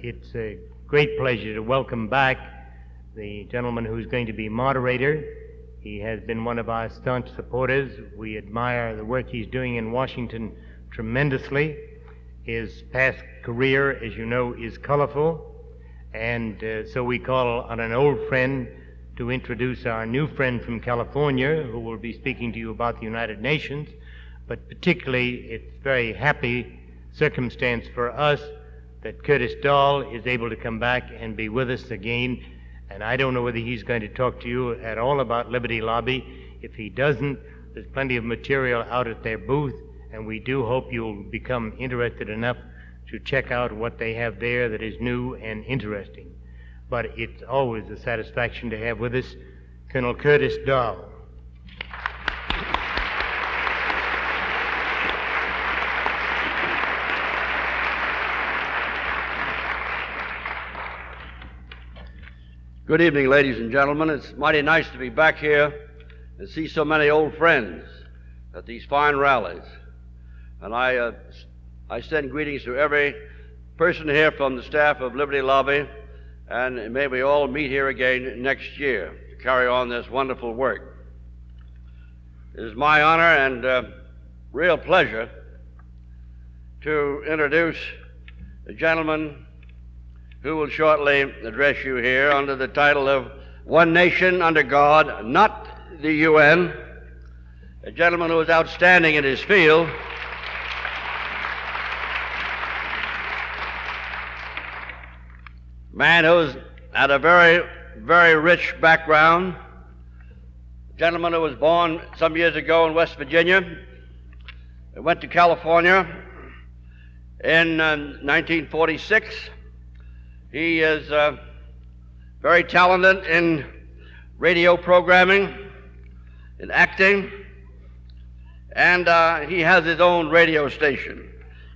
it's a great pleasure to welcome back the gentleman who's going to be moderator. He has been one of our staunch supporters. We admire the work he's doing in Washington tremendously. His past career, as you know, is colorful, and so we call on an old friend to introduce our new friend from California, who will be speaking to you about the United Nations. But particularly, it's very happy circumstance for us that Curtis Dall is able to come back and be with us again. And I don't know whether he's going to talk to you at all about Liberty Lobby. If he doesn't, there's plenty of material out at their booth, and we do hope you'll become interested enough to check out what they have there that is new and interesting. But it's always a satisfaction to have with us Colonel Curtis Dall. Good evening, ladies and gentlemen. It's mighty nice to be back here and see so many old friends at these fine rallies. And I send greetings to every person here from the staff of Liberty Lobby, and may we all meet here again next year to carry on this wonderful work. It is my honor and real pleasure to introduce the gentleman who will shortly address you here under the title of One Nation Under God, Not the UN, a gentleman who is outstanding in his field. Man who's had a very, very rich background, a gentleman who was born some years ago in West Virginia, went to California in 1946. He is very talented in radio programming, in acting, and he has his own radio station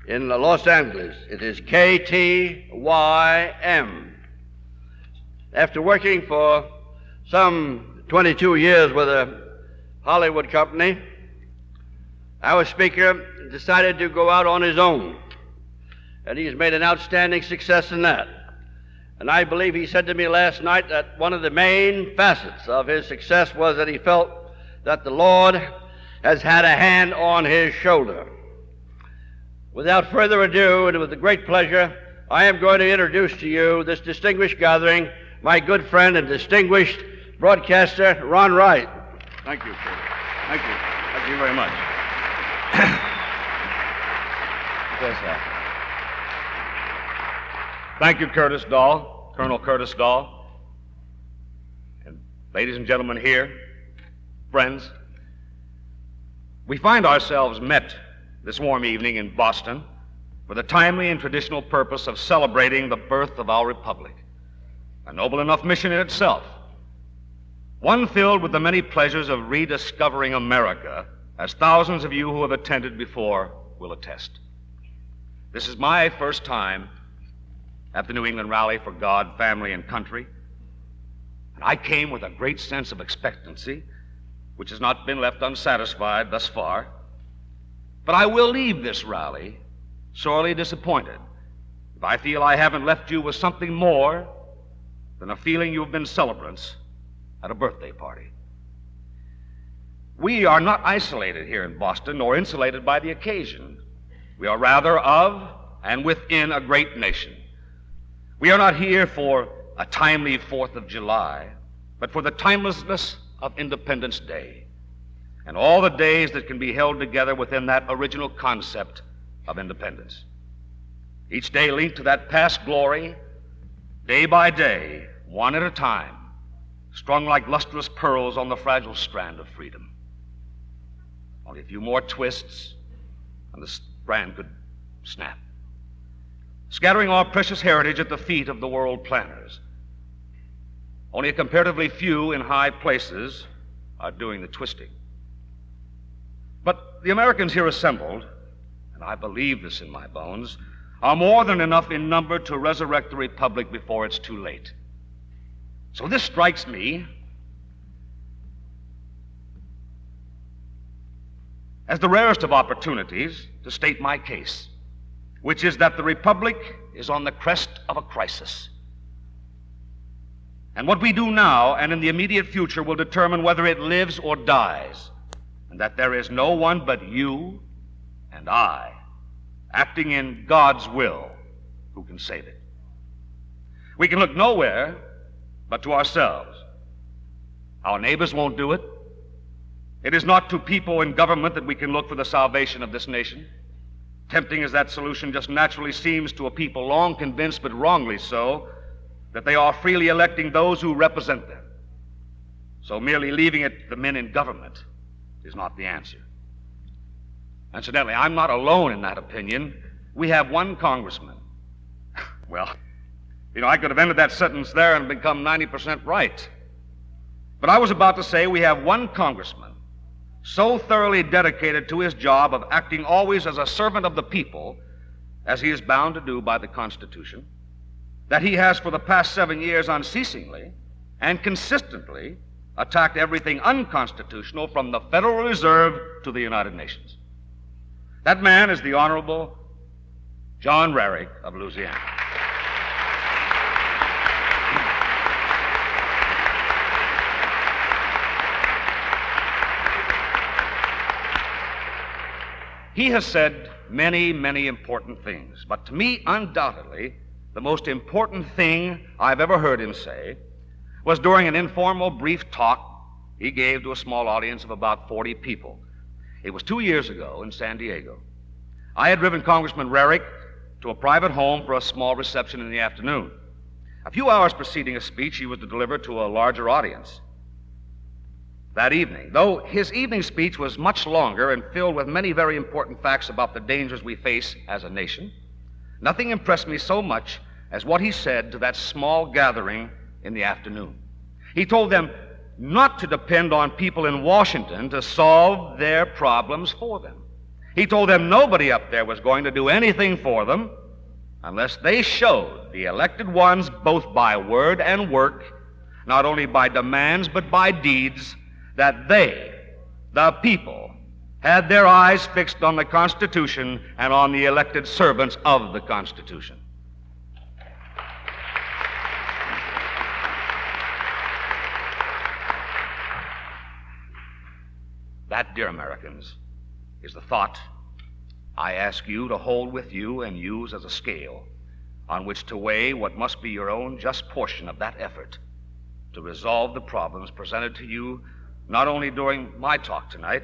in Los Angeles. It is KTYM. After working for some 22 years with a Hollywood company, our speaker decided to go out on his own, and he's made an outstanding success in that. And I believe he said to me last night that one of the main facets of his success was that he felt that the Lord has had a hand on his shoulder. Without further ado, and with a great pleasure, I am going to introduce to you this distinguished gathering, my good friend and distinguished broadcaster, Ron Wright. Thank you, sir. Thank you. Thank you very much. Yes, sir. Thank you, Curtis Dall, Colonel Curtis Dall, and ladies and gentlemen here, friends. We find ourselves met this warm evening in Boston for the timely and traditional purpose of celebrating the birth of our republic, a noble enough mission in itself, one filled with the many pleasures of rediscovering America, as thousands of you who have attended before will attest. This is my first time at the New England Rally for God, Family, and Country. And I came with a great sense of expectancy, which has not been left unsatisfied thus far. But I will leave this rally sorely disappointed if I feel I haven't left you with something more than a feeling you've been celebrants at a birthday party. We are not isolated here in Boston, nor insulated by the occasion. We are rather of and within a great nation. We are not here for a timely 4th of July, but for the timelessness of Independence Day and all the days that can be held together within that original concept of independence. Each day linked to that past glory, day by day, one at a time, strung like lustrous pearls on the fragile strand of freedom. Only a few more twists, and the strand could snap, scattering our precious heritage at the feet of the world planners. Only a comparatively few in high places are doing the twisting. But the Americans here assembled, and I believe this in my bones, are more than enough in number to resurrect the Republic before it's too late. So this strikes me as the rarest of opportunities to state my case, which is that the Republic is on the crest of a crisis. And what we do now and in the immediate future will determine whether it lives or dies, and that there is no one but you and I, acting in God's will, who can save it. We can look nowhere but to ourselves. Our neighbors won't do it. It is not to people in government that we can look for the salvation of this nation. Tempting as that solution just naturally seems to a people long convinced, but wrongly so, that they are freely electing those who represent them. So merely leaving it to the men in government is not the answer. Incidentally, I'm not alone in that opinion. We have one congressman. Well, I could have ended that sentence there and become 90% right. But I was about to say we have one congressman so thoroughly dedicated to his job of acting always as a servant of the people, as he is bound to do by the Constitution, that he has for the past 7 years unceasingly and consistently attacked everything unconstitutional from the Federal Reserve to the United Nations. That man is the Honorable John Wright of Louisiana. He has said many, many important things, but to me, undoubtedly, the most important thing I've ever heard him say was during an informal, brief talk he gave to a small audience of about 40 people. It was 2 years ago in San Diego. I had driven Congressman Wright to a private home for a small reception in the afternoon. A few hours preceding a speech he was to deliver to a larger audience that evening. Though his evening speech was much longer and filled with many very important facts about the dangers we face as a nation, nothing impressed me so much as what he said to that small gathering in the afternoon. He told them not to depend on people in Washington to solve their problems for them. He told them nobody up there was going to do anything for them unless they showed the elected ones, both by word and work, not only by demands but by deeds, that they, the people, had their eyes fixed on the Constitution and on the elected servants of the Constitution. That, dear Americans, is the thought I ask you to hold with you and use as a scale on which to weigh what must be your own just portion of that effort to resolve the problems presented to you not only during my talk tonight,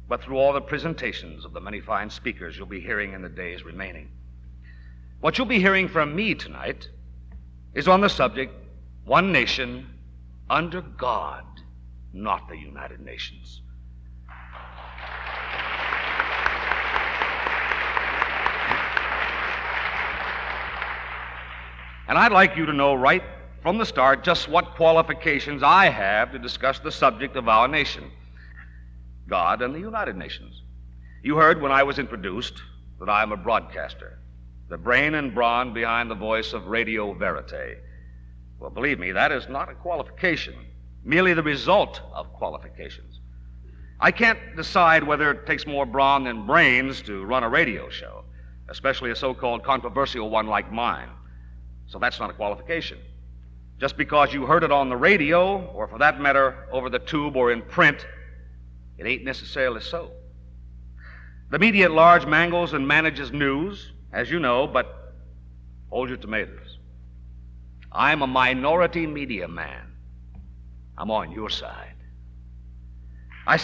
but through all the presentations of the many fine speakers you'll be hearing in the days remaining. What you'll be hearing from me tonight is on the subject, one nation under God, not the United Nations. And I'd like you to know right from the start just what qualifications I have to discuss the subject of our nation, God and the United Nations. You heard when I was introduced that I am a broadcaster, the brain and brawn behind the voice of Radio Verite. Well, believe me, that is not a qualification, merely the result of qualifications. I can't decide whether it takes more brawn than brains to run a radio show, especially a so-called controversial one like mine. So that's not a qualification. Just because you heard it on the radio, or for that matter, over the tube or in print, it ain't necessarily so. The media at large mangles and manages news, as you know, but hold your tomatoes. I'm a minority media man. I'm on your side. I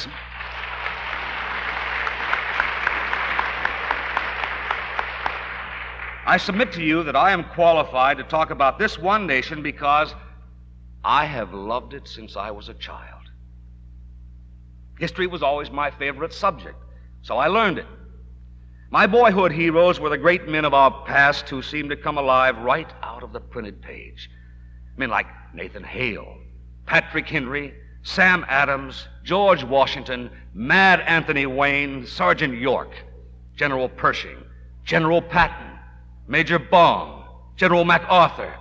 submit to you that I am qualified to talk about this one nation because I have loved it since I was a child. History was always my favorite subject, so I learned it. My boyhood heroes were the great men of our past who seemed to come alive right out of the printed page. Men like Nathan Hale, Patrick Henry, Sam Adams, George Washington, Mad Anthony Wayne, Sergeant York, General Pershing, General Patton, Major Baum, General MacArthur,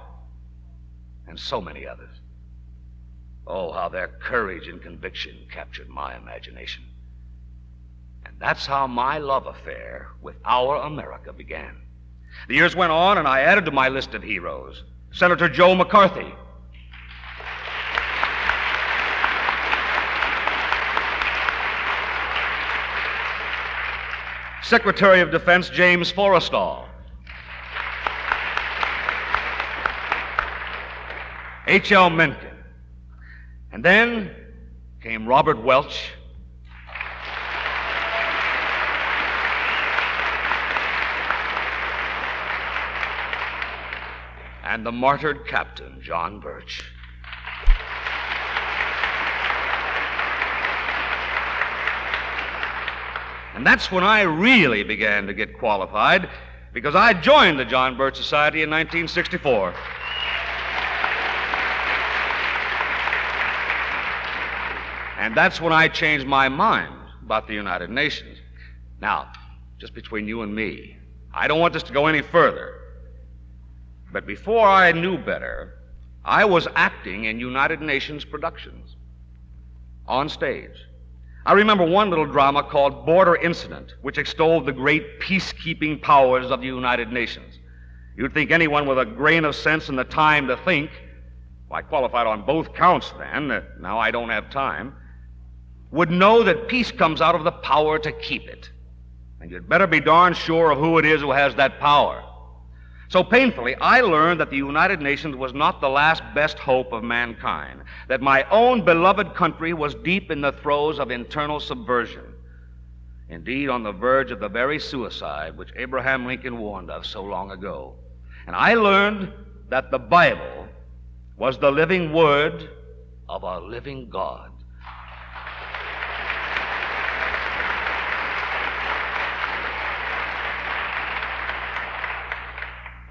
and so many others. Oh, how their courage and conviction captured my imagination. And that's how my love affair with our America began. The years went on, and I added to my list of heroes Senator Joe McCarthy, Secretary of Defense James Forrestal, H.L. Mencken, and then came Robert Welch, and the martyred Captain John Birch. And that's when I really began to get qualified, because I joined the John Birch Society in 1964. And that's when I changed my mind about the United Nations. Now, just between you and me, I don't want this to go any further. But before I knew better, I was acting in United Nations productions on stage. I remember one little drama called Border Incident, which extolled the great peacekeeping powers of the United Nations. You'd think anyone with a grain of sense and the time to think, well, I qualified on both counts then, now I don't have time, would know that peace comes out of the power to keep it. And you'd better be darn sure of who it is who has that power. So painfully, I learned that the United Nations was not the last best hope of mankind, that my own beloved country was deep in the throes of internal subversion, indeed on the verge of the very suicide which Abraham Lincoln warned of so long ago. And I learned that the Bible was the living word of a living God.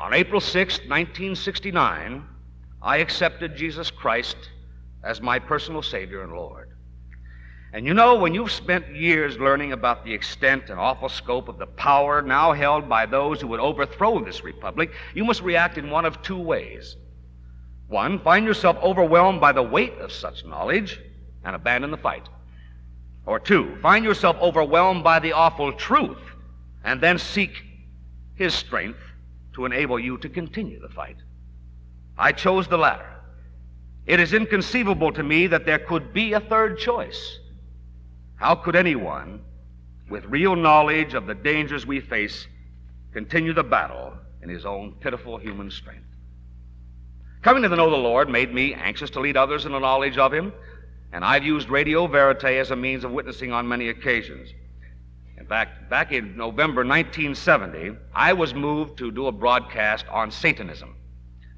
On April 6, 1969, I accepted Jesus Christ as my personal Savior and Lord. And you know, when you've spent years learning about the extent and awful scope of the power now held by those who would overthrow this republic, you must react in one of two ways. One, find yourself overwhelmed by the weight of such knowledge and abandon the fight. Or two, find yourself overwhelmed by the awful truth and then seek His strength to enable you to continue the fight. I chose the latter. It is inconceivable to me that there could be a third choice. How could anyone with real knowledge of the dangers we face continue the battle in his own pitiful human strength? Coming to know the Lord made me anxious to lead others in the knowledge of Him, and I've used Radio Verite as a means of witnessing on many occasions. In fact, back in November 1970, I was moved to do a broadcast on Satanism,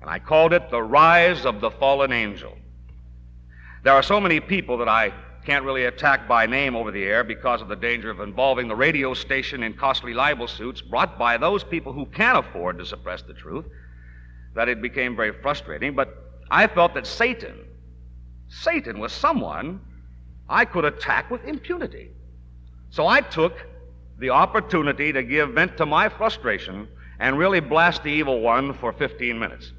and I called it The Rise of the Fallen Angel. There are so many people that I can't really attack by name over the air because of the danger of involving the radio station in costly libel suits brought by those people who can't afford to suppress the truth, that it became very frustrating. But I felt that Satan was someone I could attack with impunity. So I took the opportunity to give vent to my frustration and really blast the evil one for 15 minutes.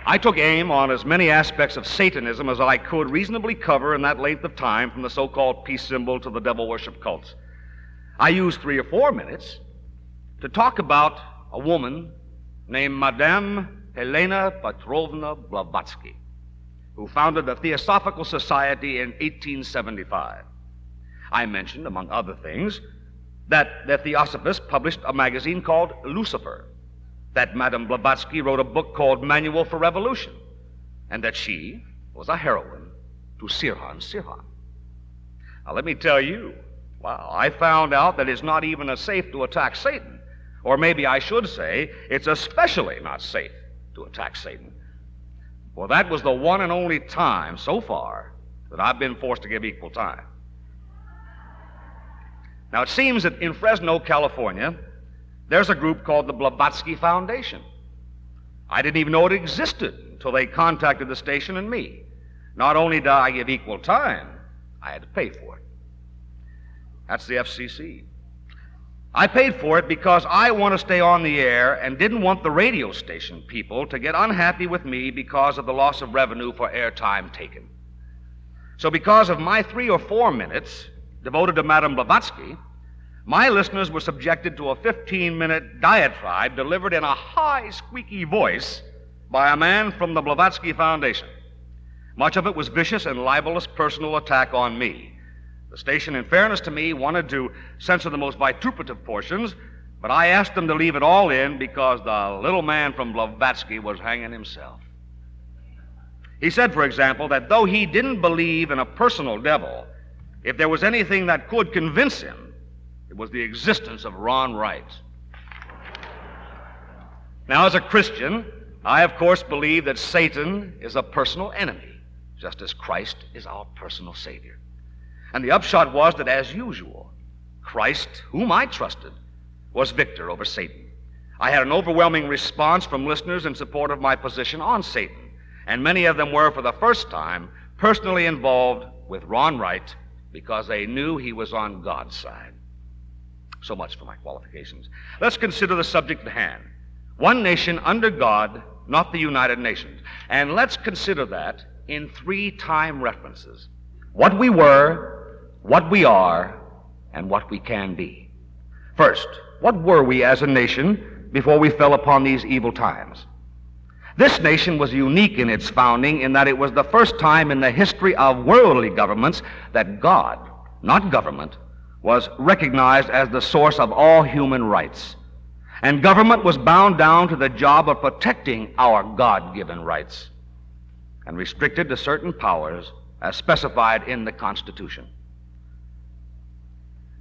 I took aim on as many aspects of Satanism as I could reasonably cover in that length of time, from the so-called peace symbol to the devil worship cults. I used 3 or 4 minutes to talk about a woman named Madame Helena Petrovna Blavatsky, who founded the Theosophical Society in 1875. I mentioned, among other things, that the Theosophist published a magazine called Lucifer, that Madame Blavatsky wrote a book called Manual for Revolution, and that she was a heroine to Sirhan. Now, let me tell you, wow, I found out that it's not even safe to attack Satan. Or maybe I should say, it's especially not safe to attack Satan. Well, that was the one and only time so far that I've been forced to give equal time. Now, it seems that in Fresno, California, there's a group called the Blavatsky Foundation. I didn't even know it existed until they contacted the station and me. Not only did I give equal time, I had to pay for it. That's the FCC. I paid for it because I want to stay on the air and didn't want the radio station people to get unhappy with me because of the loss of revenue for airtime taken. So because of my 3 or 4 minutes devoted to Madame Blavatsky, my listeners were subjected to a 15-minute diatribe delivered in a high, squeaky voice by a man from the Blavatsky Foundation. Much of it was vicious and libelous personal attack on me. The station, in fairness to me, wanted to censor the most vituperative portions, but I asked them to leave it all in because the little man from Blavatsky was hanging himself. He said, for example, that though he didn't believe in a personal devil, if there was anything that could convince him, it was the existence of Ron Wright. Now, as a Christian, I, of course, believe that Satan is a personal enemy, just as Christ is our personal Savior. And the upshot was that, as usual, Christ, whom I trusted, was victor over Satan. I had an overwhelming response from listeners in support of my position on Satan, and many of them were, for the first time, personally involved with Ron Wright because they knew he was on God's side. So much for my qualifications. Let's consider the subject at hand. One nation under God, not the United Nations. And let's consider that in 3 time references. What we were, what we are, and what we can be. First, what were we as a nation before we fell upon these evil times? This nation was unique in its founding in that it was the first time in the history of worldly governments that God, not government, was recognized as the source of all human rights. And government was bound down to the job of protecting our God-given rights and restricted to certain powers as specified in the Constitution.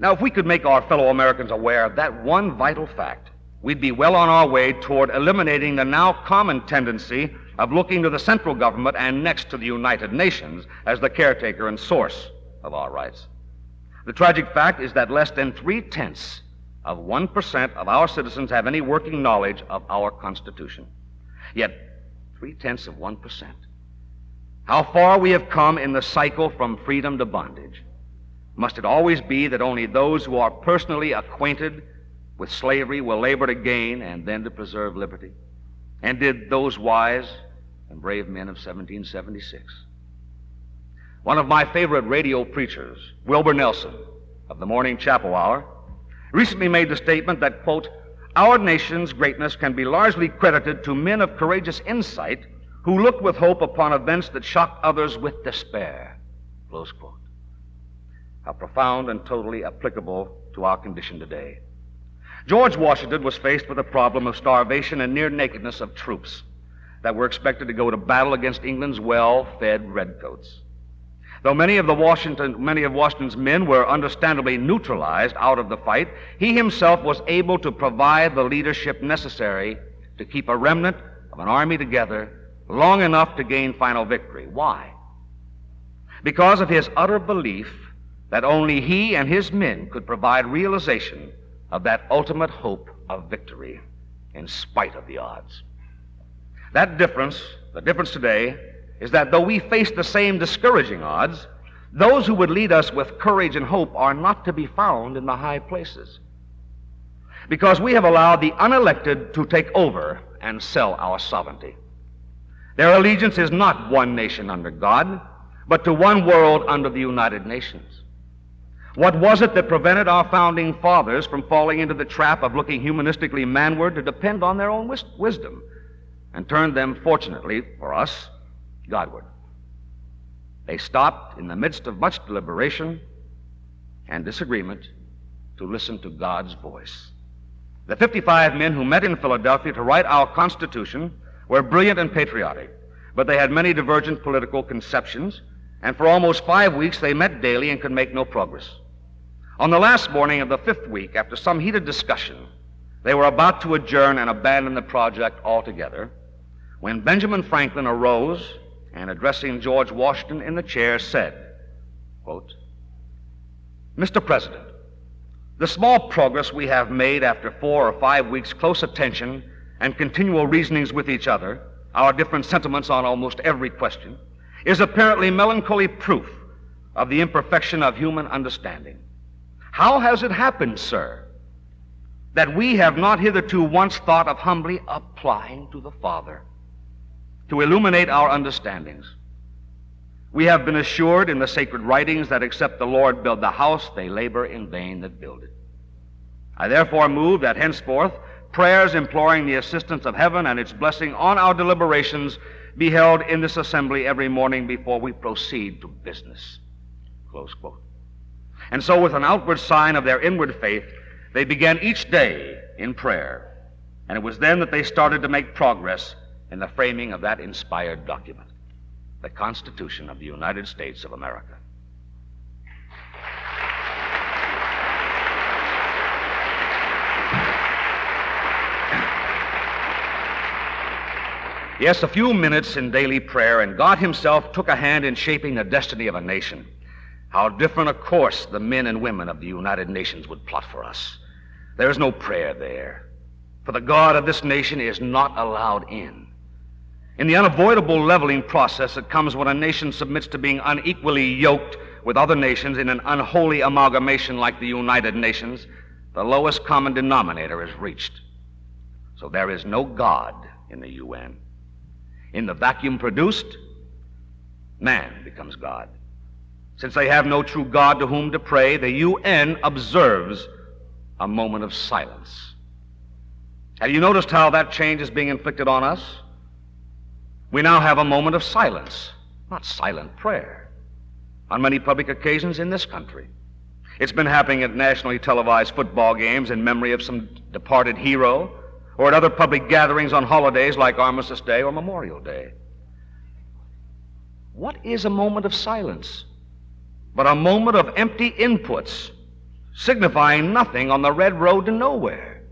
Now, if we could make our fellow Americans aware of that one vital fact, we'd be well on our way toward eliminating the now common tendency of looking to the central government and next to the United Nations as the caretaker and source of our rights. The tragic fact is that less than 0.3% of our citizens have any working knowledge of our Constitution. Yet, 0.3%. How far we have come in the cycle from freedom to bondage. Must it always be that only those who are personally acquainted with slavery will labor to gain and then to preserve liberty? And did those wise and brave men of 1776? One of my favorite radio preachers, Wilbur Nelson, of the Morning Chapel Hour, recently made the statement that, quote, "Our nation's greatness can be largely credited to men of courageous insight who looked with hope upon events that shocked others with despair," close quote. How profound and totally applicable to our condition today. George Washington was faced with the problem of starvation and near nakedness of troops that were expected to go to battle against England's well-fed redcoats. Though many of Washington's men were understandably neutralized out of the fight, he himself was able to provide the leadership necessary to keep a remnant of an army together long enough to gain final victory. Why? Because of his utter belief that only he and his men could provide realization of that ultimate hope of victory in spite of the odds. The difference today, is that though we face the same discouraging odds, those who would lead us with courage and hope are not to be found in the high places. Because we have allowed the unelected to take over and sell our sovereignty. Their allegiance is not one nation under God, but to one world under the United Nations. What was it that prevented our founding fathers from falling into the trap of looking humanistically manward to depend on their own wisdom, and turned them, fortunately for us, Godward? They stopped in the midst of much deliberation and disagreement to listen to God's voice. The 55 men who met in Philadelphia to write our Constitution were brilliant and patriotic, but they had many divergent political conceptions, and for almost 5 weeks they met daily and could make no progress. On the last morning of the 5th week, after some heated discussion, they were about to adjourn and abandon the project altogether when Benjamin Franklin arose and, addressing George Washington in the chair, said, quote, "Mr. President, the small progress we have made after 4 or 5 weeks' close attention and continual reasonings with each other, our different sentiments on almost every question, is apparently melancholy proof of the imperfection of human understanding. How has it happened, sir, that we have not hitherto once thought of humbly applying to the Father to illuminate our understandings? We have been assured in the sacred writings that except the Lord build the house, they labor in vain that build it. I therefore move that henceforth prayers imploring the assistance of heaven and its blessing on our deliberations be held in this assembly every morning before we proceed to business. Close quote. And so, with an outward sign of their inward faith, they began each day in prayer. And it was then that they started to make progress in the framing of that inspired document, the Constitution of the United States of America. Yes, a few minutes in daily prayer, and God himself took a hand in shaping the destiny of a nation. How different a course the men and women of the United Nations would plot for us. There is no prayer there, for the God of this nation is not allowed in. In the unavoidable leveling process that comes when a nation submits to being unequally yoked with other nations in an unholy amalgamation like the United Nations, the lowest common denominator is reached. So there is no God in the UN. In the vacuum produced, man becomes God. Since they have no true God to whom to pray, the UN observes a moment of silence. Have you noticed how that change is being inflicted on us? We now have a moment of silence, not silent prayer, on many public occasions in this country. It's been happening at nationally televised football games in memory of some departed hero, or at other public gatherings on holidays like Armistice Day or Memorial Day. What is a moment of silence but a moment of empty inputs, signifying nothing on the red road to nowhere?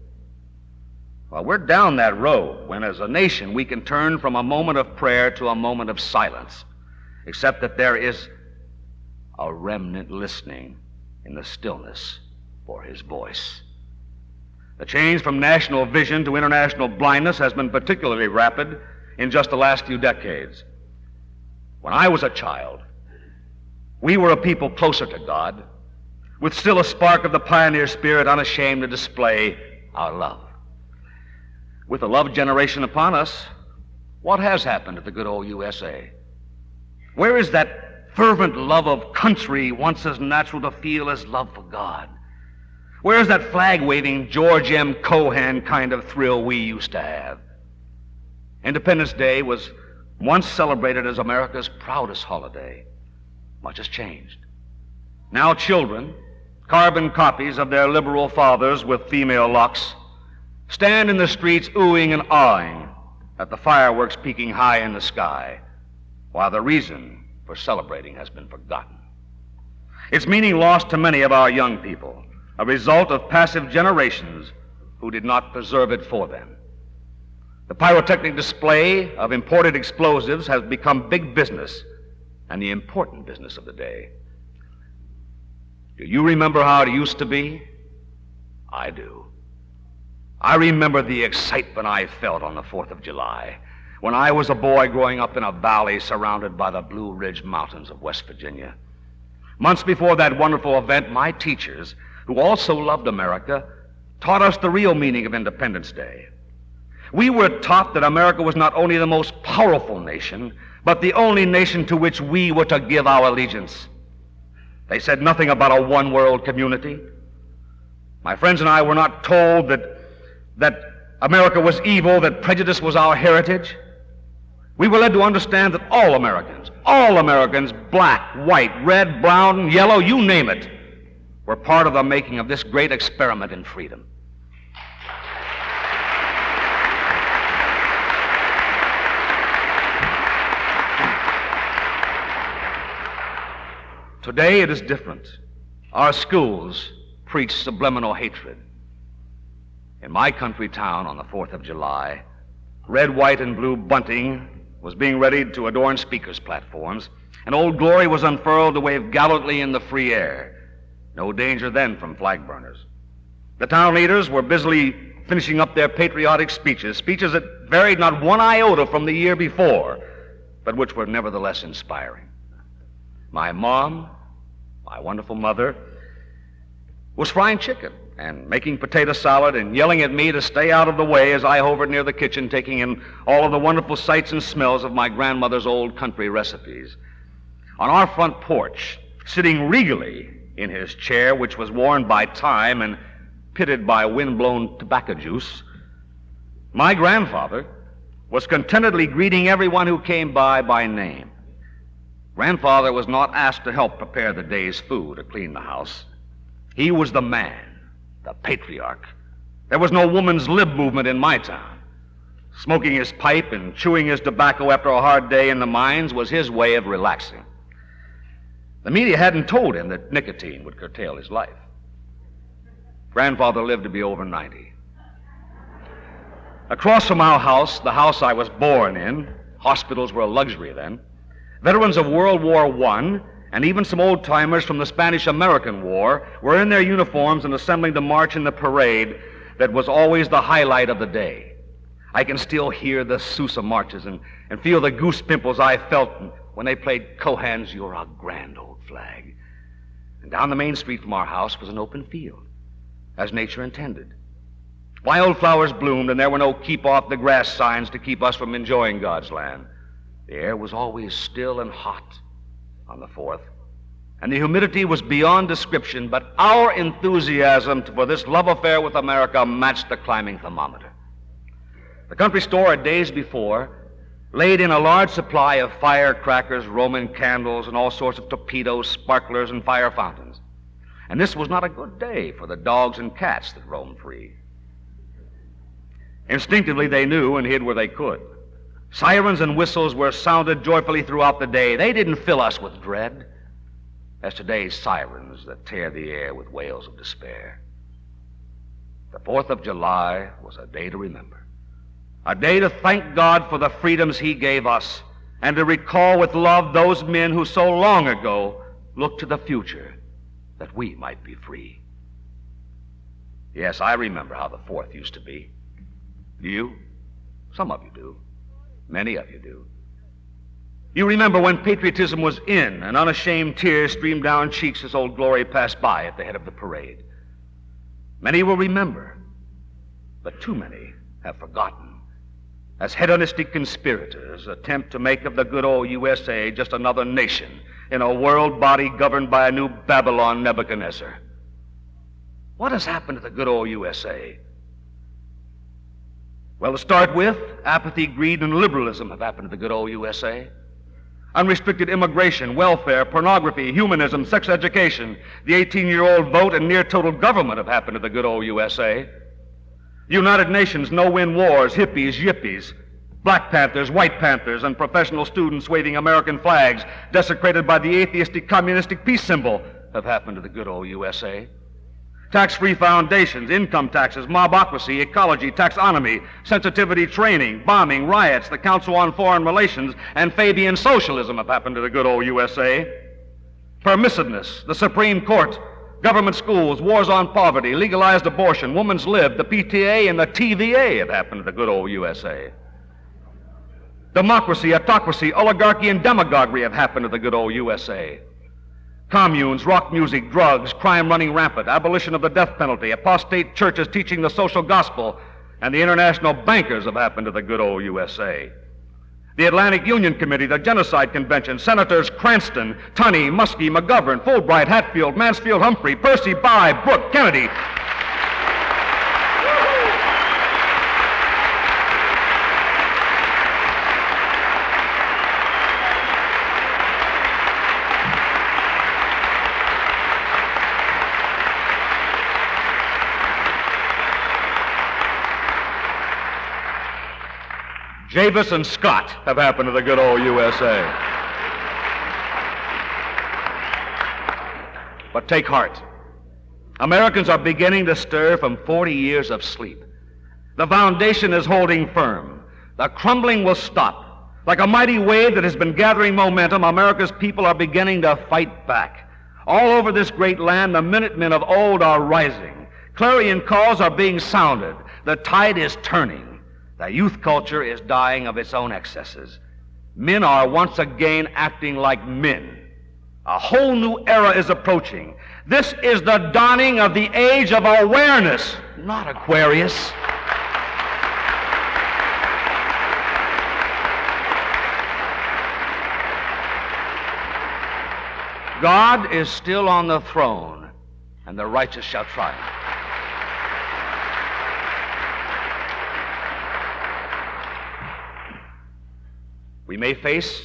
Well, we're down that road when, as a nation, we can turn from a moment of prayer to a moment of silence, except that there is a remnant listening in the stillness for his voice. The change from national vision to international blindness has been particularly rapid in just the last few decades. When I was a child, we were a people closer to God, with still a spark of the pioneer spirit unashamed to display our love. With the love generation upon us, what has happened to the good old USA? Where is that fervent love of country once as natural to feel as love for God? Where is that flag-waving George M. Cohan kind of thrill we used to have? Independence Day was once celebrated as America's proudest holiday. Much has changed. Now children, carbon copies of their liberal fathers with female locks, stand in the streets oohing and aahing at the fireworks peaking high in the sky, while the reason for celebrating has been forgotten. Its meaning lost to many of our young people, a result of passive generations who did not preserve it for them. The pyrotechnic display of imported explosives has become big business and the important business of the day. Do you remember how it used to be? I do. I remember the excitement I felt on the 4th of July when I was a boy growing up in a valley surrounded by the Blue Ridge Mountains of West Virginia. Months before that wonderful event, my teachers, who also loved America, taught us the real meaning of Independence Day. We were taught that America was not only the most powerful nation, but the only nation to which we were to give our allegiance. They said nothing about a one-world community. My friends and I were not told that America was evil, that prejudice was our heritage. We were led to understand that all Americans, black, white, red, brown, yellow, you name it, were part of the making of this great experiment in freedom. Today it is different. Our schools preach subliminal hatred. In my country town on the 4th of July, red, white, and blue bunting was being readied to adorn speakers' platforms, and Old Glory was unfurled to wave gallantly in the free air. No danger then from flag burners. The town leaders were busily finishing up their patriotic speeches that varied not one iota from the year before, but which were nevertheless inspiring. My mom, my wonderful mother, was frying chicken and making potato salad and yelling at me to stay out of the way as I hovered near the kitchen taking in all of the wonderful sights and smells of my grandmother's old country recipes. on our front porch, sitting regally in his chair, which was worn by time and pitted by wind-blown tobacco juice, my grandfather was contentedly greeting everyone who came by name. Grandfather was not asked to help prepare the day's food or clean the house. He was the man, the patriarch. There was no woman's lib movement in my town. Smoking his pipe and chewing his tobacco after a hard day in the mines was his way of relaxing. The media hadn't told him that nicotine would curtail his life. Grandfather lived to be over 90. Across from our house, the house I was born in, hospitals were a luxury then, veterans of World War I and even some old-timers from the Spanish-American War were in their uniforms and assembling to march in the parade that was always the highlight of the day. I can still hear the Sousa marches and feel the goose pimples I felt when they played Cohan's "You're a Grand Old Flag." And down the main street from our house was an open field, as nature intended. Wildflowers bloomed, and there were no keep-off-the-grass signs to keep us from enjoying God's land. The air was always still and hot on the 4th, and the humidity was beyond description, but our enthusiasm for this love affair with America matched the climbing thermometer. The country store, days before, laid in a large supply of firecrackers, Roman candles, and all sorts of torpedoes, sparklers, and fire fountains. And this was not a good day for the dogs and cats that roamed free. Instinctively, they knew and hid where they could. Sirens and whistles were sounded joyfully throughout the day. They didn't fill us with dread, as today's sirens that tear the air with wails of despair. The 4th of July was a day to remember, a day to thank God for the freedoms He gave us, and to recall with love those men who so long ago looked to the future that we might be free. Yes, I remember how the 4th used to be. Do you? Some of you do. Many of you do. You remember when patriotism was in and unashamed tears streamed down cheeks as Old Glory passed by at the head of the parade. Many will remember, but too many have forgotten, as hedonistic conspirators attempt to make of the good old USA just another nation in a world body governed by a new Babylon Nebuchadnezzar. What has happened to the good old USA? Well, to start with, apathy, greed, and liberalism have happened to the good old USA. Unrestricted immigration, welfare, pornography, humanism, sex education, the 18-year-old vote, and near-total government have happened to the good old USA. United Nations no-win wars, hippies, yippies, Black Panthers, White Panthers, and professional students waving American flags desecrated by the atheistic communistic peace symbol have happened to the good old USA. Tax-free foundations, income taxes, mobocracy, ecology, taxonomy, sensitivity training, bombing, riots, the Council on Foreign Relations, and Fabian socialism have happened to the good old USA. Permissiveness, the Supreme Court, government schools, wars on poverty, legalized abortion, woman's lib, the PTA, and the TVA have happened to the good old USA. Democracy, autocracy, oligarchy, and demagoguery have happened to the good old USA. Communes, rock music, drugs, crime running rampant, abolition of the death penalty, apostate churches teaching the social gospel, and the international bankers have happened to the good old USA. The Atlantic Union Committee, the Genocide Convention, Senators Cranston, Tunney, Muskie, McGovern, Fulbright, Hatfield, Mansfield, Humphrey, Percy, Bye, Brooke, Kennedy. Javis and Scott have happened to the good old USA. But take heart. Americans are beginning to stir from 40 years of sleep. The foundation is holding firm. The crumbling will stop. Like a mighty wave that has been gathering momentum, America's people are beginning to fight back. All over this great land, the Minutemen of old are rising. Clarion calls are being sounded. The tide is turning. The youth culture is dying of its own excesses. Men are once again acting like men. A whole new era is approaching. This is the dawning of the age of awareness, not Aquarius. God is still on the throne, and the righteous shall triumph. We may face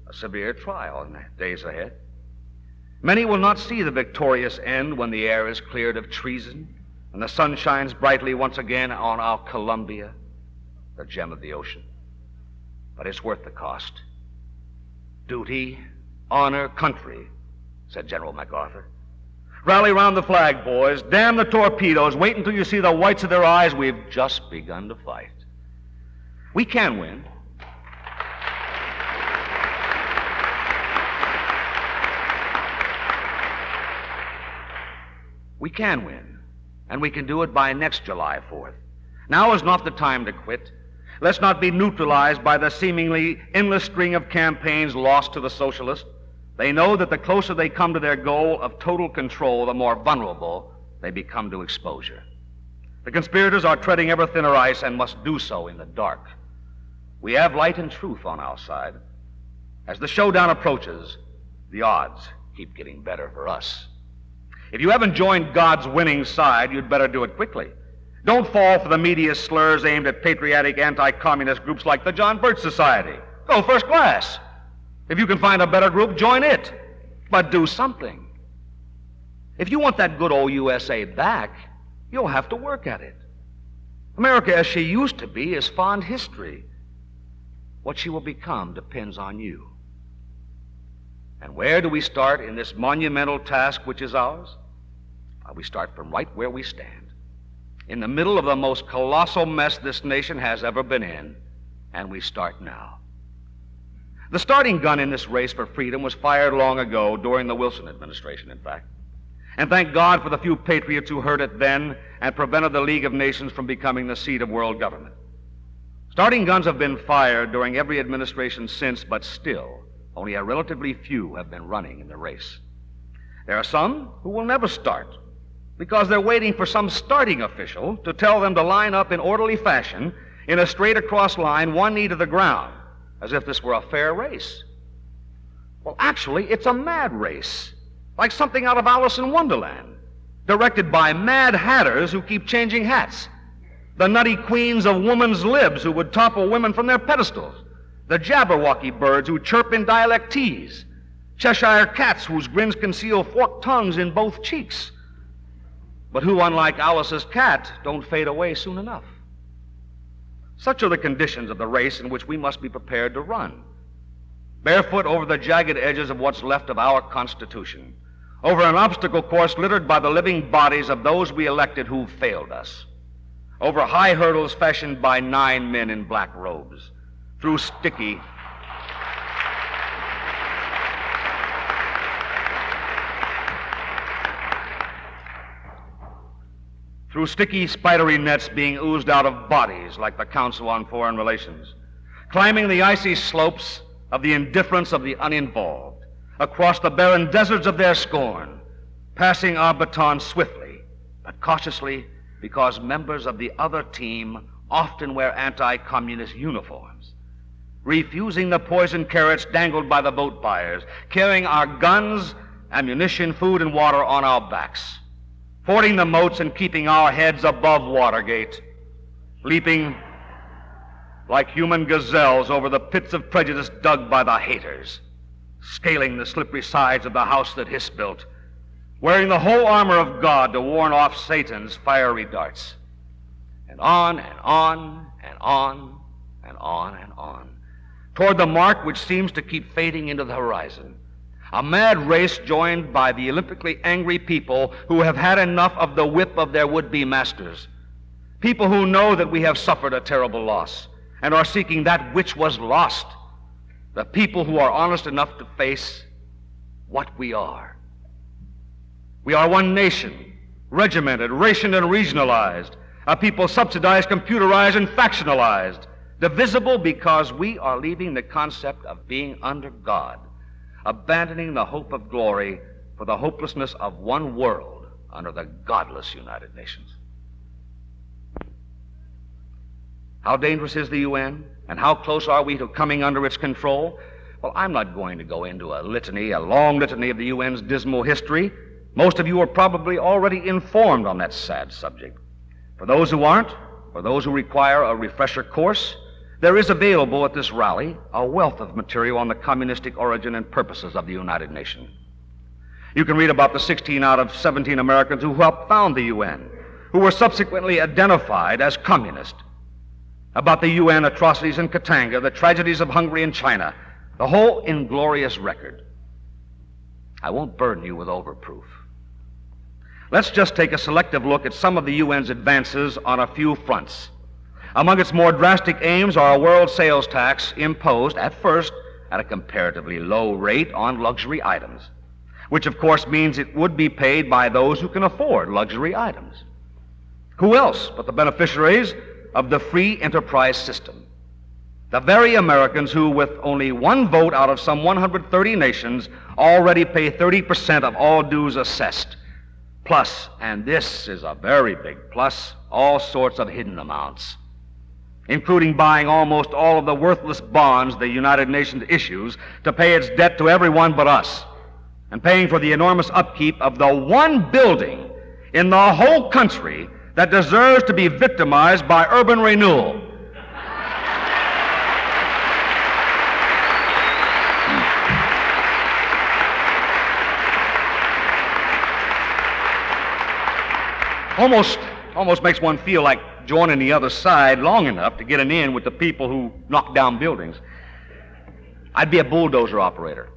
a severe trial in the days ahead. Many will not see the victorious end when the air is cleared of treason and the sun shines brightly once again on our Columbia, the gem of the ocean. But it's worth the cost. Duty, honor, country, said General MacArthur. Rally round the flag, boys. Damn the torpedoes. Wait until you see the whites of their eyes. We've just begun to fight. We can win. We can win, and we can do it by next July 4th. Now is not the time to quit. Let's not be neutralized by the seemingly endless string of campaigns lost to the socialists. They know that the closer they come to their goal of total control, the more vulnerable they become to exposure. The conspirators are treading ever thinner ice and must do so in the dark. We have light and truth on our side. As the showdown approaches, the odds keep getting better for us. If you haven't joined God's winning side, you'd better do it quickly. Don't fall for the media slurs aimed at patriotic anti-communist groups like the John Birch Society. Go first class. If you can find a better group, join it. But do something. If you want that good old USA back, you'll have to work at it. America as she used to be is fond history. What she will become depends on you. And where do we start in this monumental task which is ours? We start from right where we stand, in the middle of the most colossal mess this nation has ever been in, and we start now. The starting gun in this race for freedom was fired long ago, during the Wilson administration, in fact. And thank God for the few patriots who heard it then and prevented the League of Nations from becoming the seat of world government. Starting guns have been fired during every administration since, but still, only a relatively few have been running in the race. There are some who will never start because they're waiting for some starting official to tell them to line up in orderly fashion in a straight across line, one knee to the ground, as if this were a fair race. Well, actually, it's a mad race, like something out of Alice in Wonderland, directed by mad hatters who keep changing hats, the nutty queens of woman's libs who would topple women from their pedestals, the Jabberwocky birds who chirp in dialectese, Cheshire cats whose grins conceal forked tongues in both cheeks, but who, unlike Alice's cat, don't fade away soon enough. Such are the conditions of the race in which we must be prepared to run, barefoot over the jagged edges of what's left of our Constitution, over an obstacle course littered by the living bodies of those we elected who failed us, over high hurdles fashioned by 9 men in black robes, through sticky spidery nets being oozed out of bodies like the Council on Foreign Relations, climbing the icy slopes of the indifference of the uninvolved, across the barren deserts of their scorn, passing our baton swiftly but cautiously, because members of the other team often wear anti-communist uniforms, refusing the poison carrots dangled by the boat buyers, carrying our guns, ammunition, food, and water on our backs, fording the moats and keeping our heads above Watergate, leaping like human gazelles over the pits of prejudice dug by the haters, scaling the slippery sides of the house that Hiss built, wearing the whole armor of God to warn off Satan's fiery darts, and on and on and on and on and on, toward the mark which seems to keep fading into the horizon. A mad race joined by the Olympically angry people who have had enough of the whip of their would-be masters. People who know that we have suffered a terrible loss and are seeking that which was lost. The people who are honest enough to face what we are. We are one nation, regimented, rationed, and regionalized. A people subsidized, computerized, and factionalized. Divisible because we are leaving the concept of being under God, abandoning the hope of glory for the hopelessness of one world under the godless United Nations. How dangerous is the UN, and how close are we to coming under its control? Well, I'm not going to go into a long litany of the UN's dismal history. Most of you are probably already informed on that sad subject. For those who aren't, or those who require a refresher course, there is available at this rally a wealth of material on the communistic origin and purposes of the United Nations. You can read about the 16 out of 17 Americans who helped found the UN, who were subsequently identified as communist, about the UN atrocities in Katanga, the tragedies of Hungary and China, the whole inglorious record. I won't burden you with overproof. Let's just take a selective look at some of the UN's advances on a few fronts. Among its more drastic aims are a world sales tax imposed, at first, at a comparatively low rate on luxury items, which of course means it would be paid by those who can afford luxury items. Who else but the beneficiaries of the free enterprise system? The very Americans who, with only one vote out of some 130 nations, already pay 30% of all dues assessed. Plus, and this is a very big plus, all sorts of hidden amounts, including buying almost all of the worthless bonds the United Nations issues to pay its debt to everyone but us, and paying for the enormous upkeep of the one building in the whole country that deserves to be victimized by urban renewal. Almost makes one feel like joining the other side long enough to get an in with the people who knock down buildings. I'd be a bulldozer operator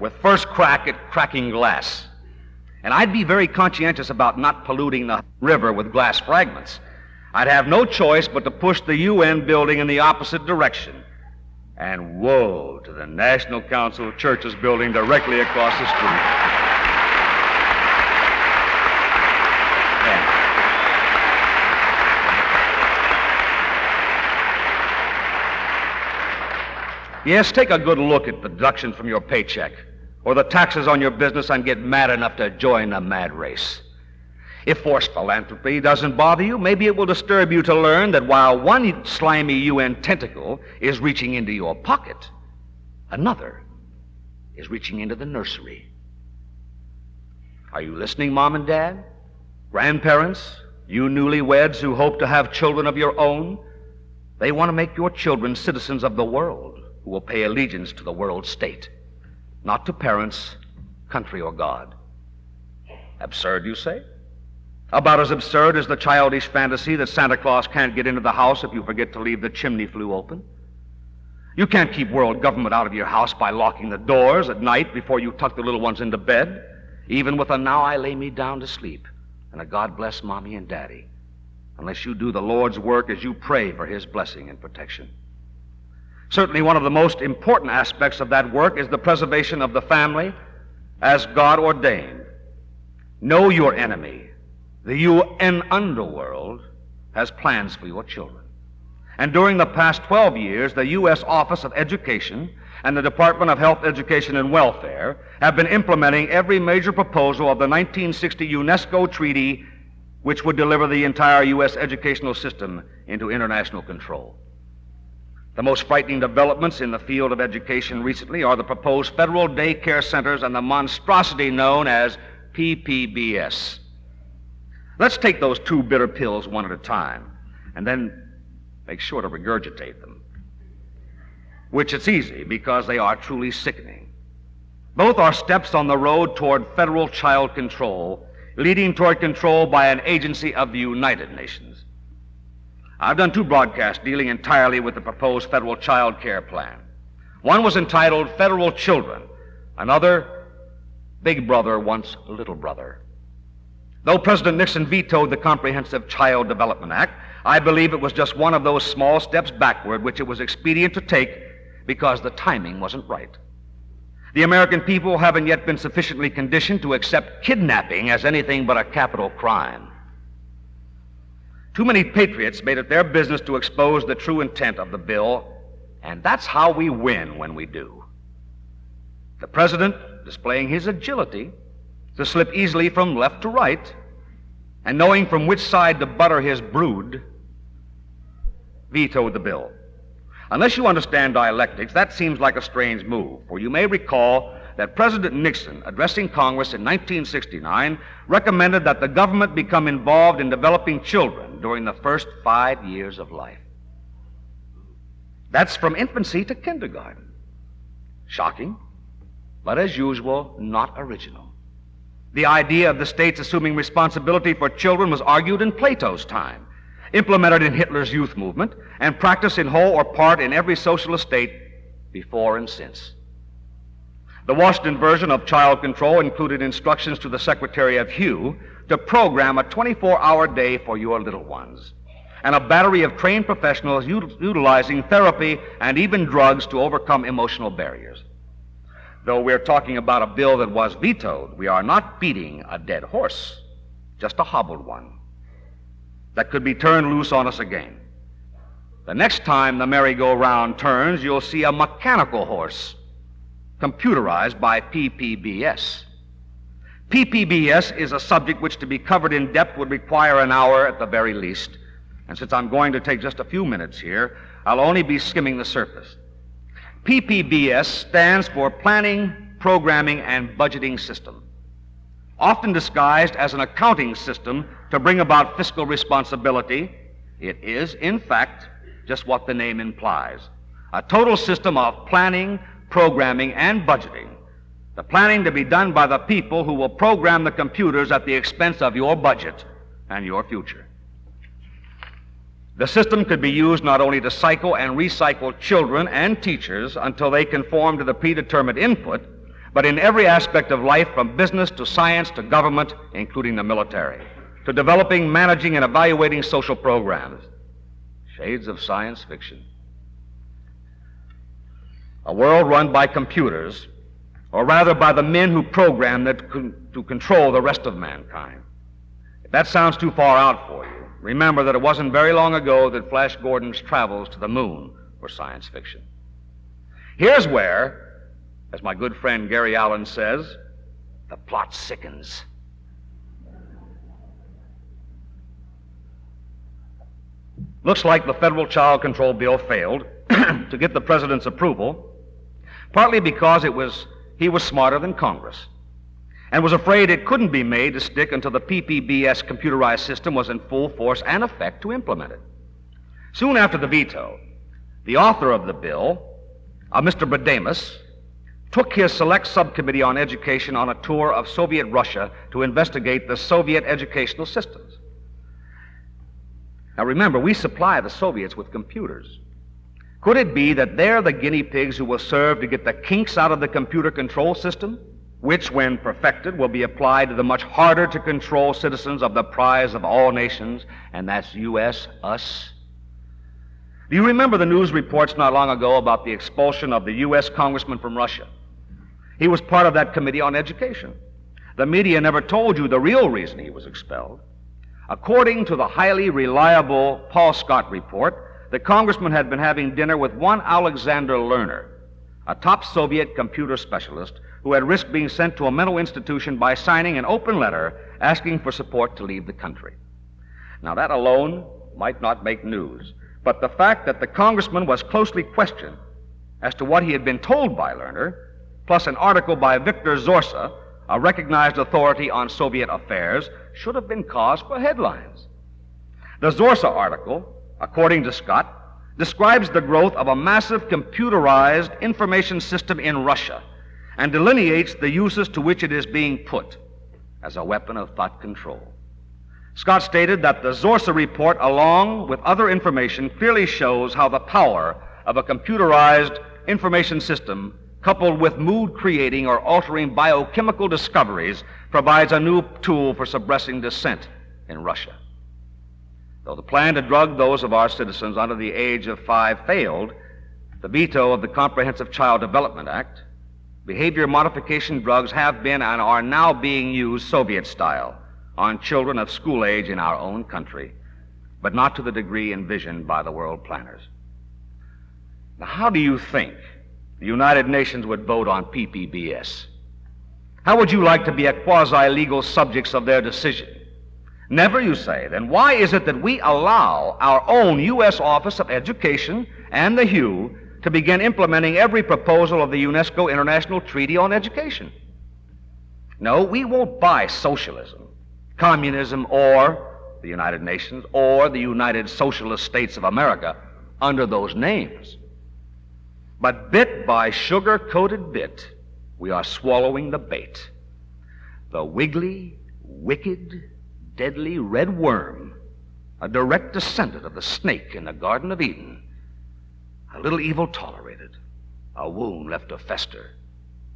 with first crack at cracking glass. And I'd be very conscientious about not polluting the river with glass fragments. I'd have no choice but to push the UN building in the opposite direction. And woe to the National Council of Churches building directly across the street. Yes, take a good look at the deductions from your paycheck or the taxes on your business and get mad enough to join the mad race. If forced philanthropy doesn't bother you, maybe it will disturb you to learn that while one slimy UN tentacle is reaching into your pocket, another is reaching into the nursery. Are you listening, Mom and Dad? Grandparents, you newlyweds who hope to have children of your own? They want to make your children citizens of the world, who will pay allegiance to the world state, not to parents, country, or God. Absurd, you say? About as absurd as the childish fantasy that Santa Claus can't get into the house if you forget to leave the chimney flue open. You can't keep world government out of your house by locking the doors at night before you tuck the little ones into bed, even with a "now I lay me down to sleep" and a "God bless Mommy and Daddy," unless you do the Lord's work as you pray for His blessing and protection. Certainly one of the most important aspects of that work is the preservation of the family as God ordained. Know your enemy. The UN underworld has plans for your children. And during the past 12 years, the U.S. Office of Education and the Department of Health, Education, and Welfare have been implementing every major proposal of the 1960 UNESCO treaty, which would deliver the entire U.S. educational system into international control. The most frightening developments in the field of education recently are the proposed federal daycare centers and the monstrosity known as PPBS. Let's take those two bitter pills one at a time, and then make sure to regurgitate them, which it's easy because they are truly sickening. Both are steps on the road toward federal child control, leading toward control by an agency of the United Nations. I've done two broadcasts dealing entirely with the proposed federal child care plan. One was entitled Federal Children, another, Big Brother Wants Little Brother. Though President Nixon vetoed the Comprehensive Child Development Act, I believe it was just one of those small steps backward which it was expedient to take because the timing wasn't right. The American people haven't yet been sufficiently conditioned to accept kidnapping as anything but a capital crime. Too many patriots made it their business to expose the true intent of the bill, and that's how we win when we do. The president, displaying his agility to slip easily from left to right, and knowing from which side to butter his brood, vetoed the bill. Unless you understand dialectics, that seems like a strange move, for you may recall that President Nixon, addressing Congress in 1969, recommended that the government become involved in developing children during the first 5 years of life. That's from infancy to kindergarten. Shocking, but as usual, not original. The idea of the states assuming responsibility for children was argued in Plato's time, implemented in Hitler's youth movement, and practiced in whole or part in every socialist state before and since. The Washington version of child control included instructions to the Secretary of Hugh to program a 24-hour day for your little ones, and a battery of trained professionals utilizing therapy and even drugs to overcome emotional barriers. Though we're talking about a bill that was vetoed, we are not beating a dead horse, just a hobbled one that could be turned loose on us again. The next time the merry-go-round turns, you'll see a mechanical horse, computerized by PPBS. PPBS is a subject which, to be covered in depth, would require an hour at the very least. And since I'm going to take just a few minutes here, I'll only be skimming the surface. PPBS stands for Planning, Programming, and Budgeting System. Often disguised as an accounting system to bring about fiscal responsibility, it is, in fact, just what the name implies. A total system of planning, programming, and budgeting. The planning to be done by the people who will program the computers at the expense of your budget and your future. The system could be used not only to cycle and recycle children and teachers until they conform to the predetermined input, but in every aspect of life, from business to science to government, including the military, to developing, managing, and evaluating social programs. Shades of science fiction. A world run by computers, or rather by the men who program that to control the rest of mankind. If that sounds too far out for you, remember that it wasn't very long ago that Flash Gordon's travels to the moon were science fiction. Here's where, as my good friend Gary Allen says, the plot sickens. Looks like the federal child control bill failed to get the president's approval, partly because he was smarter than Congress and was afraid it couldn't be made to stick until the PPBS computerized system was in full force and effect to implement it. Soon after the veto, the author of the bill, Mr. Bradamus, took his select subcommittee on education on a tour of Soviet Russia to investigate the Soviet educational systems. Now remember, we supply the Soviets with computers. Could it be that they're the guinea pigs who will serve to get the kinks out of the computer control system, which, when perfected, will be applied to the much harder to control citizens of the prize of all nations, and that's U.S., us? Do you remember the news reports not long ago about the expulsion of the U.S. congressman from Russia? He was part of that committee on education. The media never told you the real reason he was expelled. According to the highly reliable Paul Scott report, the congressman had been having dinner with one Alexander Lerner, a top Soviet computer specialist who had risked being sent to a mental institution by signing an open letter asking for support to leave the country. Now, that alone might not make news, but the fact that the congressman was closely questioned as to what he had been told by Lerner, plus an article by Victor Zorsa, a recognized authority on Soviet affairs, should have been cause for headlines. The Zorsa article, according to Scott, describes the growth of a massive computerized information system in Russia and delineates the uses to which it is being put as a weapon of thought control. Scott stated that the Zorsa report, along with other information, clearly shows how the power of a computerized information system coupled with mood-creating or altering biochemical discoveries provides a new tool for suppressing dissent in Russia. Though the plan to drug those of our citizens under the age of 5 failed, the veto of the Comprehensive Child Development Act, behavior modification drugs have been and are now being used Soviet-style on children of school age in our own country, but not to the degree envisioned by the world planners. Now, how do you think the United Nations would vote on PPBS? How would you like to be a quasi-legal subjects of their decision? Never, you say. Then why is it that we allow our own U.S. Office of Education and the HUE to begin implementing every proposal of the UNESCO International Treaty on Education? No, we won't buy socialism, communism, or the United Nations, or the United Socialist States of America under those names. But bit by sugar-coated bit, we are swallowing the bait. The wiggly, wicked, deadly red worm, a direct descendant of the snake in the Garden of Eden. A little evil tolerated, a wound left to fester,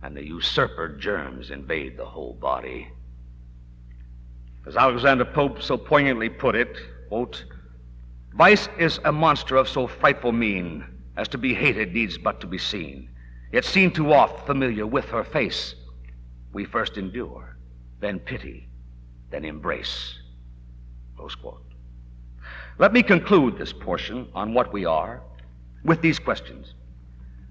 and the usurper germs invade the whole body. As Alexander Pope so poignantly put it, quote, "Vice is a monster of so frightful mien, as to be hated needs but to be seen. Yet seen too oft, familiar with her face, we first endure, then pity, then embrace." Close quote. Let me conclude this portion on what we are with these questions.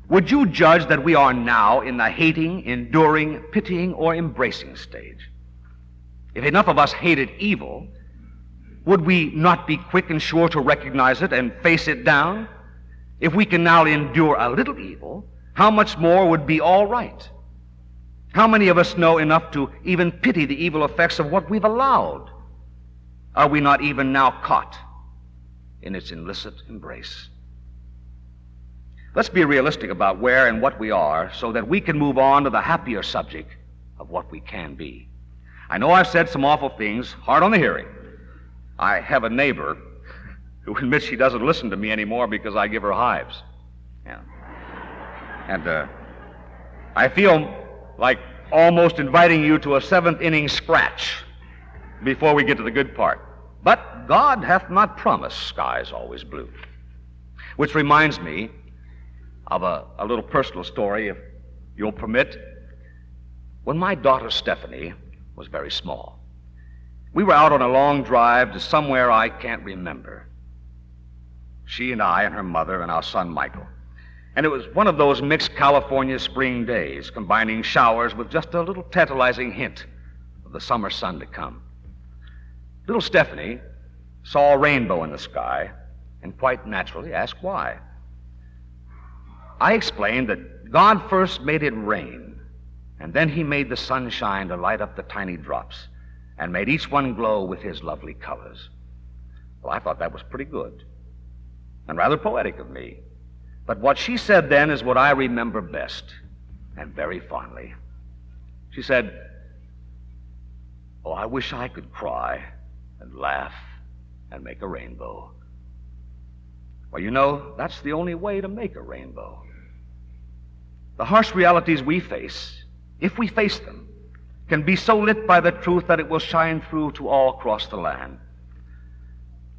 Would you judge that we are now in the hating, enduring, pitying, or embracing stage? If enough of us hated evil, would we not be quick and sure to recognize it and face it down? If we can now endure a little evil, how much more would be all right? How many of us know enough to even pity the evil effects of what we've allowed? Are we not even now caught in its illicit embrace? Let's be realistic about where and what we are so that we can move on to the happier subject of what we can be. I know I've said some awful things, hard on the hearing. I have a neighbor who admits she doesn't listen to me anymore because I give her hives. Yeah. And I feel like almost inviting you to a seventh inning scratch before we get to the good part. But God hath not promised skies always blue. Which reminds me of a little personal story, if you'll permit. When my daughter Stephanie was very small, we were out on a long drive to somewhere I can't remember. She and I and her mother and our son Michael. And it was one of those mixed California spring days, combining showers with just a little tantalizing hint of the summer sun to come. Little Stephanie saw a rainbow in the sky and quite naturally asked why. I explained that God first made it rain, and then he made the sunshine to light up the tiny drops and made each one glow with his lovely colors. Well, I thought that was pretty good and rather poetic of me. But what she said then is what I remember best and very fondly. She said, "Oh, I wish I could cry and laugh and make a rainbow." Well, you know, that's the only way to make a rainbow. The harsh realities we face, if we face them, can be so lit by the truth that it will shine through to all across the land.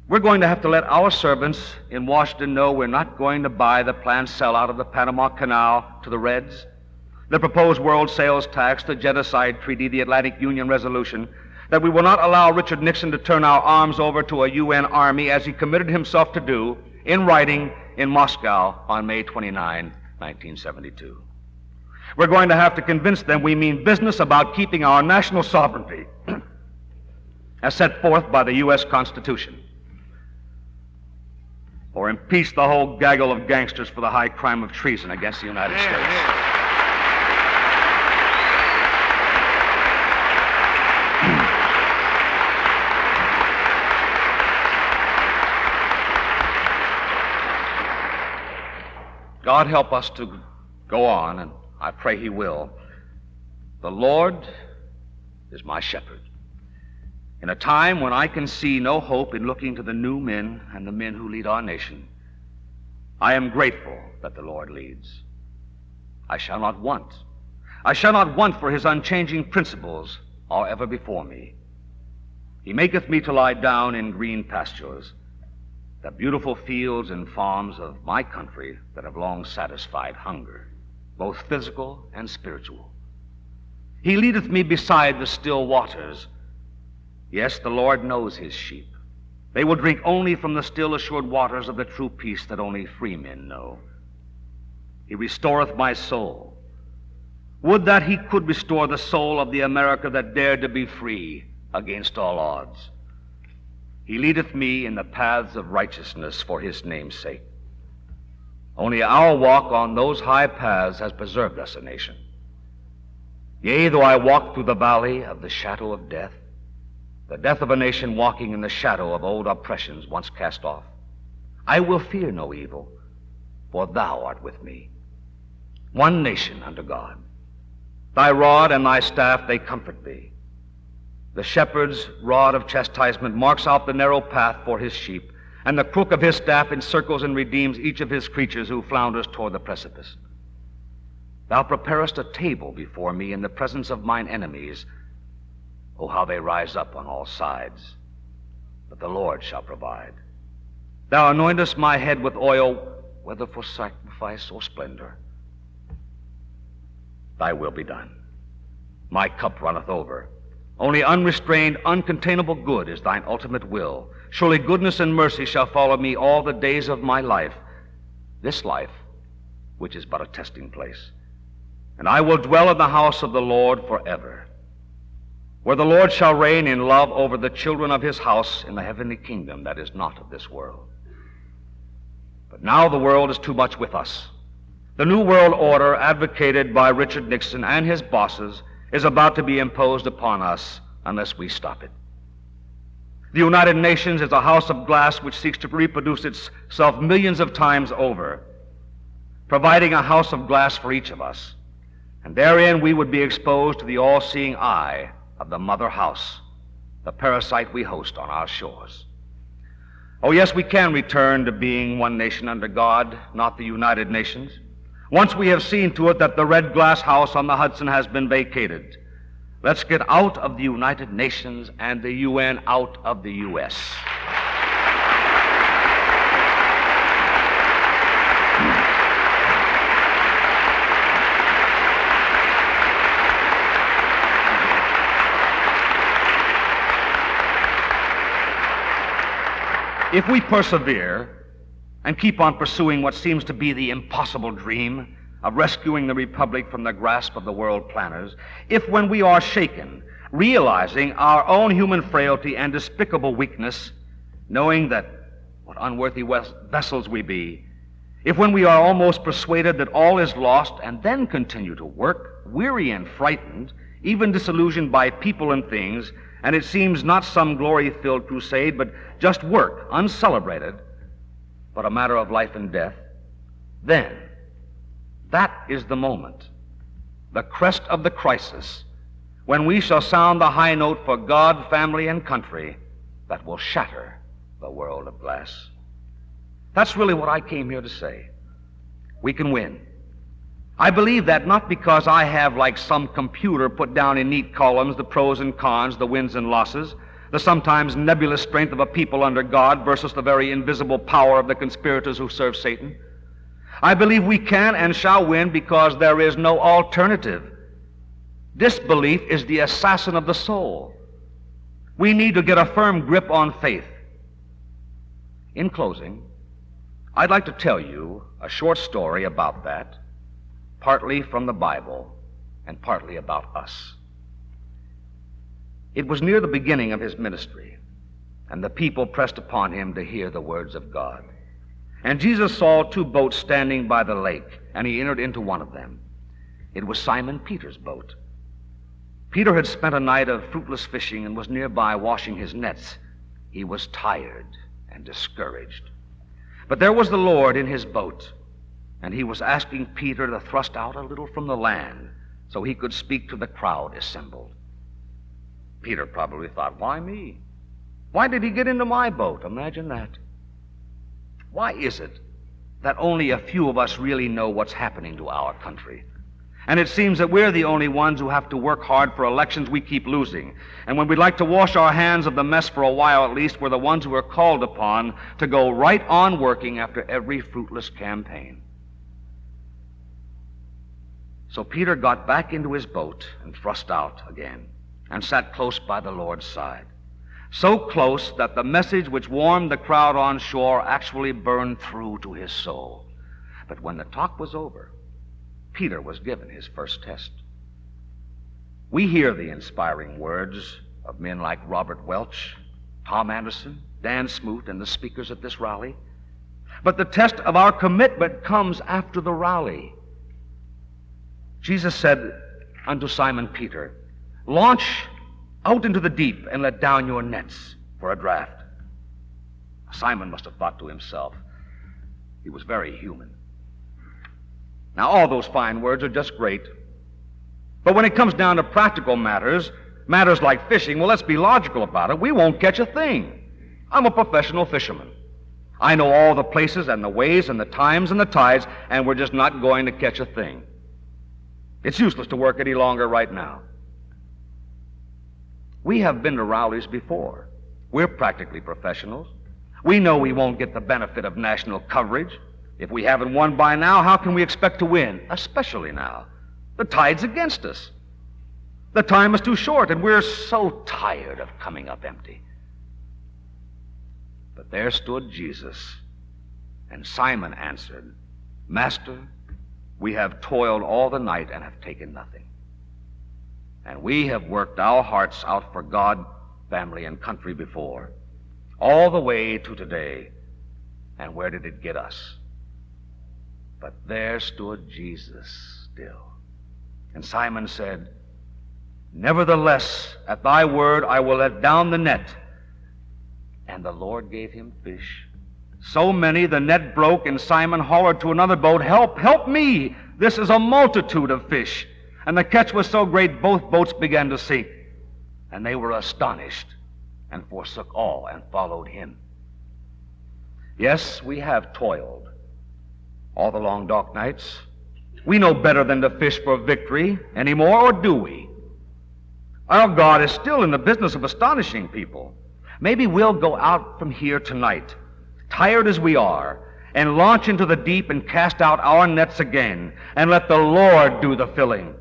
We're going to have to let our servants in Washington know we're not going to buy the planned sellout of the Panama Canal to the Reds, the proposed world sales tax, the genocide treaty, the Atlantic Union resolution, that we will not allow Richard Nixon to turn our arms over to a UN army as he committed himself to do in writing in Moscow on May 29, 1972. We're going to have to convince them we mean business about keeping our national sovereignty as set forth by the U.S. Constitution, or impeach the whole gaggle of gangsters for the high crime of treason against the United States. God help us to go on, and I pray he will. The Lord is my shepherd. In a time when I can see no hope in looking to the new men and the men who lead our nation, I am grateful that the Lord leads. I shall not want. I shall not want, for his unchanging principles are ever before me. He maketh me to lie down in green pastures, the beautiful fields and farms of my country that have long satisfied hunger, both physical and spiritual. He leadeth me beside the still waters. Yes, the Lord knows his sheep. They will drink only from the still assured waters of the true peace that only free men know. He restoreth my soul. Would that he could restore the soul of the America that dared to be free against all odds. He leadeth me in the paths of righteousness for his name's sake. Only our walk on those high paths has preserved us a nation. Yea, though I walk through the valley of the shadow of death, the death of a nation walking in the shadow of old oppressions once cast off, I will fear no evil, for thou art with me. One nation under God. Thy rod and thy staff, they comfort thee. The shepherd's rod of chastisement marks out the narrow path for his sheep, and the crook of his staff encircles and redeems each of his creatures who flounders toward the precipice. Thou preparest a table before me in the presence of mine enemies. Oh, how they rise up on all sides. But the Lord shall provide. Thou anointest my head with oil, whether for sacrifice or splendor. Thy will be done. My cup runneth over. Only unrestrained, uncontainable good is thine ultimate will. Surely goodness and mercy shall follow me all the days of my life, this life, which is but a testing place. And I will dwell in the house of the Lord forever, where the Lord shall reign in love over the children of his house in the heavenly kingdom that is not of this world. But now the world is too much with us. The New World Order, advocated by Richard Nixon and his bosses, is about to be imposed upon us unless we stop it. The United Nations is a house of glass which seeks to reproduce itself millions of times over, providing a house of glass for each of us. And therein we would be exposed to the all-seeing eye of the mother house, the parasite we host on our shores. Oh, yes, we can return to being one nation under God, not the United Nations, once we have seen to it that the red glass house on the Hudson has been vacated. Let's get out of the United Nations and the UN out of the U.S. If we persevere and keep on pursuing what seems to be the impossible dream of rescuing the Republic from the grasp of the world planners, if when we are shaken, realizing our own human frailty and despicable weakness, knowing that what unworthy vessels we be, if when we are almost persuaded that all is lost and then continue to work, weary and frightened, even disillusioned by people and things, and it seems not some glory-filled crusade, but just work, uncelebrated, but a matter of life and death, then that is the moment, the crest of the crisis, when we shall sound the high note for God, family, and country that will shatter the world of glass. That's really what I came here to say. We can win. I believe that not because I have, like some computer, put down in neat columns the pros and cons, the wins and losses, the sometimes nebulous strength of a people under God versus the very invisible power of the conspirators who serve Satan. I believe we can and shall win because there is no alternative. Disbelief is the assassin of the soul. We need to get a firm grip on faith. In closing, I'd like to tell you a short story about that, partly from the Bible and partly about us. It was near the beginning of his ministry, and the people pressed upon him to hear the words of God. And Jesus saw two boats standing by the lake, and he entered into one of them. It was Simon Peter's boat. Peter had spent a night of fruitless fishing and was nearby washing his nets. He was tired and discouraged. But there was the Lord in his boat, and he was asking Peter to thrust out a little from the land so he could speak to the crowd assembled. Peter probably thought, why me? Why did he get into my boat? Imagine that. Why is it that only a few of us really know what's happening to our country? And it seems that we're the only ones who have to work hard for elections we keep losing. And when we'd like to wash our hands of the mess for a while at least, we're the ones who are called upon to go right on working after every fruitless campaign. So Peter got back into his boat and thrust out again and sat close by the Lord's side. So close that the message which warmed the crowd on shore actually burned through to his soul. But when the talk was over, Peter was given his first test. We hear the inspiring words of men like Robert Welch, Tom Anderson, Dan Smoot, and the speakers at this rally. But the test of our commitment comes after the rally. Jesus said unto Simon Peter, "Launch out into the deep and let down your nets for a draft." Simon must have thought to himself, he was very human. Now, all those fine words are just great. But when it comes down to practical matters like fishing, well, let's be logical about it. We won't catch a thing. I'm a professional fisherman. I know all the places and the ways and the times and the tides, and we're just not going to catch a thing. It's useless to work any longer right now. We have been to rallies before. We're practically professionals. We know we won't get the benefit of national coverage. If we haven't won by now, how can we expect to win? Especially now. The tide's against us. The time is too short, and we're so tired of coming up empty. But there stood Jesus, and Simon answered, "Master, we have toiled all the night and have taken nothing. And we have worked our hearts out for God, family, and country before, all the way to today. And where did it get us?" But there stood Jesus still. And Simon said, "Nevertheless, at thy word I will let down the net." And the Lord gave him fish. So many the net broke, and Simon hollered to another boat, "Help, help me! This is a multitude of fish." And the catch was so great both boats began to sink. And they were astonished, and forsook all, and followed him. Yes, we have toiled all the long dark nights. We know better than to fish for victory anymore, or do we? Our God is still in the business of astonishing people. Maybe we'll go out from here tonight, tired as we are, and launch into the deep and cast out our nets again, and let the Lord do the filling.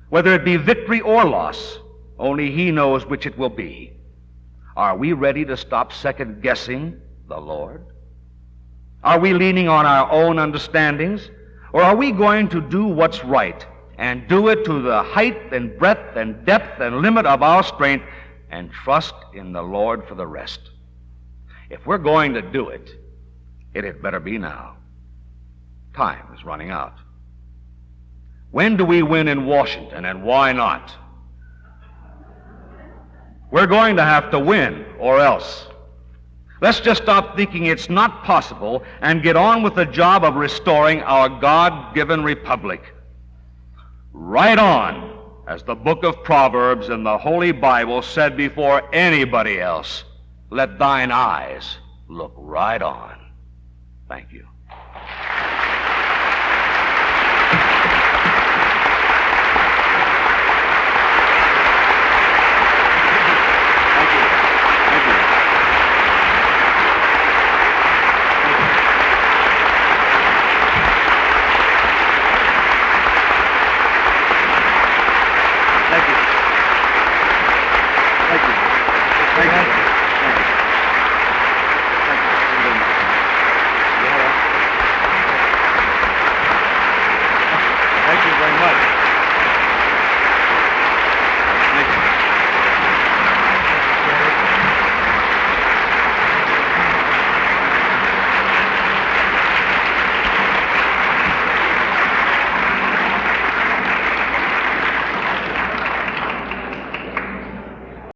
Whether it be victory or loss, only He knows which it will be. Are we ready to stop second-guessing the Lord? Are we leaning on our own understandings, or are we going to do what's right and do it to the height and breadth and depth and limit of our strength and trust in the Lord for the rest? If we're going to do it, it had better be now. Time is running out. When do we win in Washington, and why not? We're going to have to win, or else. Let's just stop thinking it's not possible and get on with the job of restoring our God-given republic. Right on, as the book of Proverbs in the Holy Bible said before anybody else, let thine eyes look right on. Thank you. Thank you.